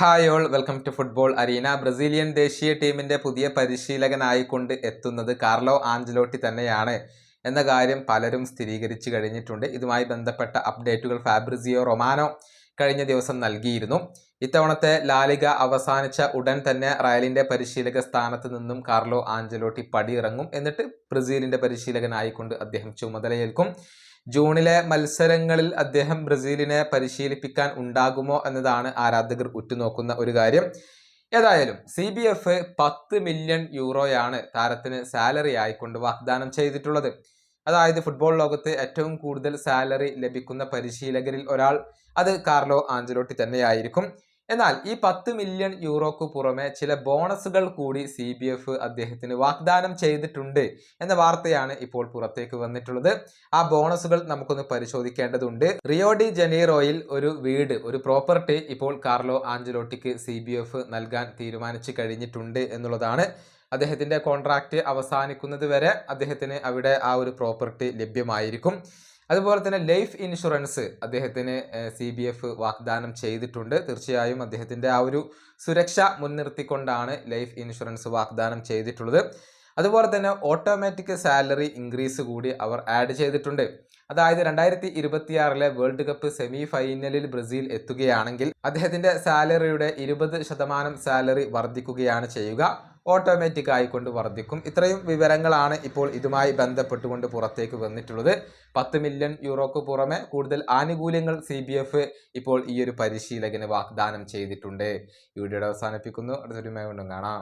Hi all, welcome to football arena. Brazilian ദേശീയ ടീമിന്റെ പുതിയ പരിശീലകനായിക്കൊണ്ട് എത്തുന്നത് കാർലോ ആഞ്ചലോട്ടി തന്നെയാണ് എന്ന കാര്യം പലരും സ്ഥിരീകരിച്ചു കഴിഞ്ഞിട്ടുണ്ട്. ഇതുമായി ബന്ധപ്പെട്ട അപ്ഡേറ്റുകൾ ഫാബ്രിസിയോ റൊമാനോ കഴിഞ്ഞ ദിവസം നൽകിയിരുന്നു. ഇത്തവണത്തെ ലാലിഗ അവസാനിച്ച ഉടൻ തന്നെ റയലിന്റെ പരിശീലക സ്ഥാനത്ത് നിന്നും കാർലോ ആഞ്ചലോട്ടി പടിയിറങ്ങും. എന്നിട്ട് ബ്രസീലിന്റെ പരിശീലകനായിക്കൊണ്ട് അദ്ദേഹം ചുമതലയേൽക്കും. ജൂണിലെ മത്സരങ്ങളിൽ അദ്ദേഹം ബ്രസീലിനെ പരിശീലിപ്പിക്കാൻ ഉണ്ടാകുമോ എന്നതാണ് ആരാധകർ ഉറ്റുനോക്കുന്ന ഒരു കാര്യം. ഏതായാലും CBF 10 മില്യൺ യൂറോയാണ് താരത്തിന് സാലറി ആയിക്കൊണ്ട് വാഗ്ദാനം ചെയ്തിട്ടുള്ളത്. അതായത് ഫുട്ബോൾ ലോകത്ത് ഏറ്റവും കൂടുതൽ സാലറി ലഭിക്കുന്ന പരിശീലകരിൽ ഒരാൾ അത് കാർലോ ആഞ്ചലോട്ടി തന്നെയായിരിക്കും. എന്നാൽ ഈ 10 മില്യൺ യൂറോക്ക് പുറമെ ചില ബോണസുകൾ കൂടി CBF അദ്ദേഹത്തിന് വാഗ്ദാനം ചെയ്തിട്ടുണ്ട് എന്ന വാർത്തയാണ് ഇപ്പോൾ പുറത്തേക്ക് വന്നിട്ടുള്ളത്. ആ ബോണസുകൾ നമുക്കൊന്ന് പരിശോധിക്കേണ്ടതുണ്ട്. റിയോ ഡി ജനീറോയിൽ ഒരു വീട്, ഒരു പ്രോപ്പർട്ടി ഇപ്പോൾ കാർലോ ആഞ്ചലോട്ടിക്ക് CBF നൽകാൻ തീരുമാനിച്ചു കഴിഞ്ഞിട്ടുണ്ട് എന്നുള്ളതാണ്. അദ്ദേഹത്തിന്റെ കോൺട്രാക്ട് അവസാനിക്കുന്നത് വരെ അദ്ദേഹത്തിന് അവിടെ ആ ഒരു പ്രോപ്പർട്ടി ലഭ്യമായിരിക്കും. അതുപോലെ തന്നെ ലൈഫ് ഇൻഷുറൻസ് അദ്ദേഹത്തിന് CBF വാഗ്ദാനം ചെയ്തിട്ടുണ്ട്. തീർച്ചയായും അദ്ദേഹത്തിന്റെ ആ ഒരു സുരക്ഷ മുൻനിർത്തിക്കൊണ്ടാണ് ലൈഫ് ഇൻഷുറൻസ് വാഗ്ദാനം ചെയ്തിട്ടുള്ളത്. അതുപോലെ തന്നെ ഓട്ടോമാറ്റിക് സാലറി ഇൻക്രീസ് കൂടി അവർ ആഡ് ചെയ്തിട്ടുണ്ട്. അതായത് 2026 വേൾഡ് കപ്പ് സെമി ഫൈനലിൽ ബ്രസീൽ എത്തുകയാണെങ്കിൽ അദ്ദേഹത്തിന്റെ സാലറിയുടെ 20% സാലറി വർദ്ധിക്കുകയാണ് ചെയ്യുക. ഓട്ടോമാറ്റിക് ആയിക്കൊണ്ട് വർദ്ധിക്കും. ഇത്രയും വിവരങ്ങളാണ് ഇപ്പോൾ ഇതുമായി ബന്ധപ്പെട്ടുകൊണ്ട് പുറത്തേക്ക് വന്നിട്ടുള്ളത്. 10 മില്യൺ യൂറോക്ക് പുറമെ കൂടുതൽ ആനുകൂല്യങ്ങൾ CBF ഇപ്പോൾ ഈ ഒരു പരിശീലകന് വാഗ്ദാനം ചെയ്തിട്ടുണ്ട്. ഈ വീഡിയോയുടെ അവസാനിപ്പിക്കുന്നു. അടുത്തൊരു വീഡിയോയിൽ കാണാം.